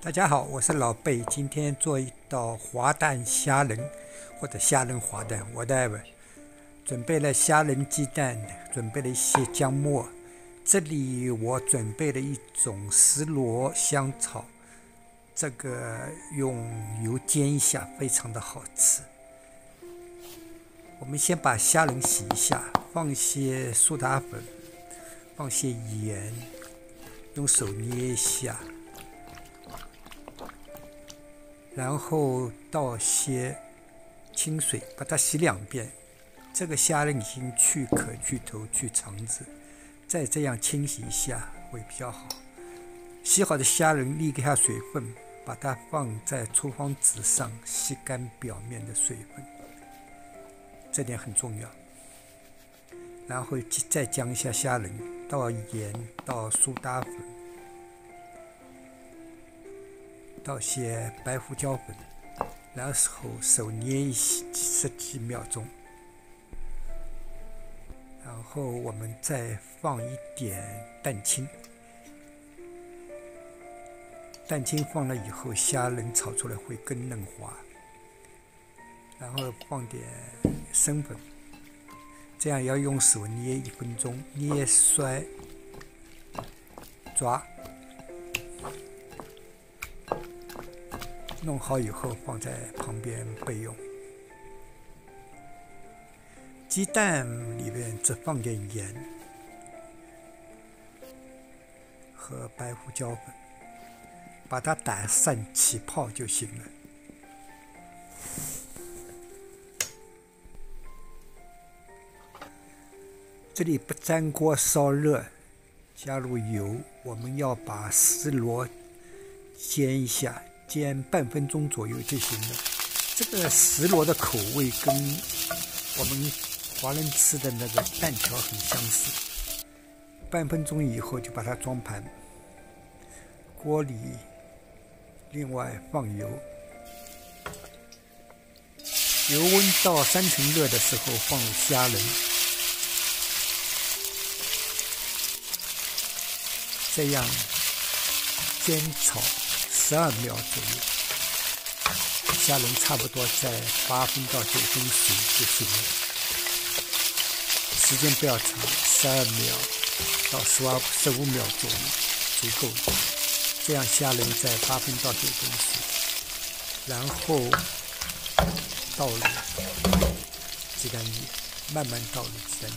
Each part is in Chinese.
大家好，我是老贝，今天做一道滑蛋虾仁或者虾仁滑蛋 whatever。准备了虾仁、鸡蛋，准备了一些姜末。这里我准备了一种石螺香草，这个用油煎一下，非常的好吃。我们先把虾仁洗一下，放些苏打粉，放些盐，用手捏一下。然后倒些清水，把它洗2遍。这个虾仁已经去壳、去头、去肠子，再这样清洗一下会比较好。洗好的虾仁沥开水分，把它放在厨房纸上吸干表面的水分，这点很重要。然后再将一下虾仁，倒盐，倒苏打粉，倒些白胡椒粉，然后手捏10几秒钟，然后我们再放一点蛋清。蛋清放了以后，虾仁炒出来会更嫩滑。然后放点生粉，这样要用手捏1分钟，捏摔抓。弄好以后放在旁边备用。鸡蛋里面只放点盐和白胡椒粉，把它打散起泡就行了。这里不粘锅烧热，加入油，我们要把石螺煎一下，煎半分钟左右就行了。这个石螺的口味跟我们华人吃的那个蛋条很相似。半分钟以后就把它装盘，锅里另外放油，油温到3成热的时候放入虾仁，这样煎炒12秒左右，虾仁差不多在8分到9分熟就行了。时间不要长，12秒到15秒左右足够了。这样虾仁在8分到9分熟，然后倒入鸡蛋液，慢慢倒入鸡蛋液。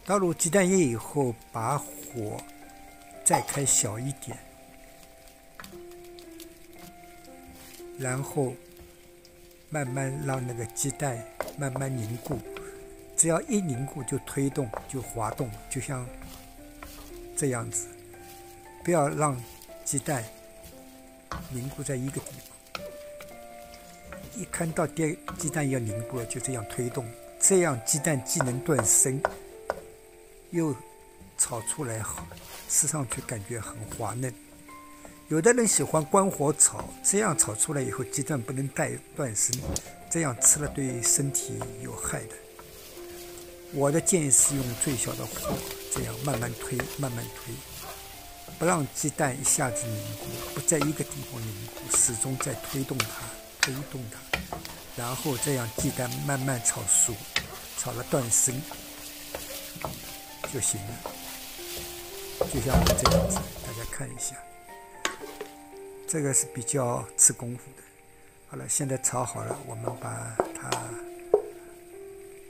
倒入鸡蛋液以后，把火再开小一点，然后慢慢让那个鸡蛋慢慢凝固。只要一凝固就推动，就滑动，就像这样子。不要让鸡蛋凝固在一个地方。一看到鸡蛋要凝固了，就这样推动，这样鸡蛋既能断生，又炒出来好，吃上去感觉很滑嫩。有的人喜欢关火炒，这样炒出来以后鸡蛋不能断生，这样吃了对身体有害的。我的建议是用最小的火，这样慢慢推，慢慢推，不让鸡蛋一下子凝固，不在一个地方凝固，始终在推动它，然后这样鸡蛋慢慢炒熟，炒了断生就行了。就像我这样子，大家看一下，这个是比较吃功夫的。好了，现在炒好了，我们把它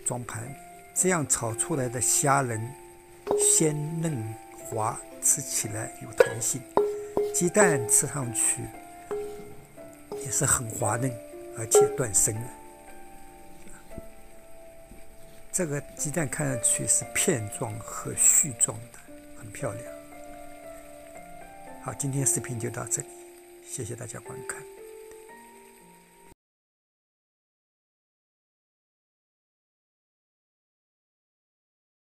装盘。这样炒出来的虾仁鲜嫩滑，吃起来有弹性，鸡蛋吃上去也是很滑嫩，而且断生了。这个鸡蛋看上去是片状和絮状的，很漂亮。好，今天视频就到这里，谢谢大家观看。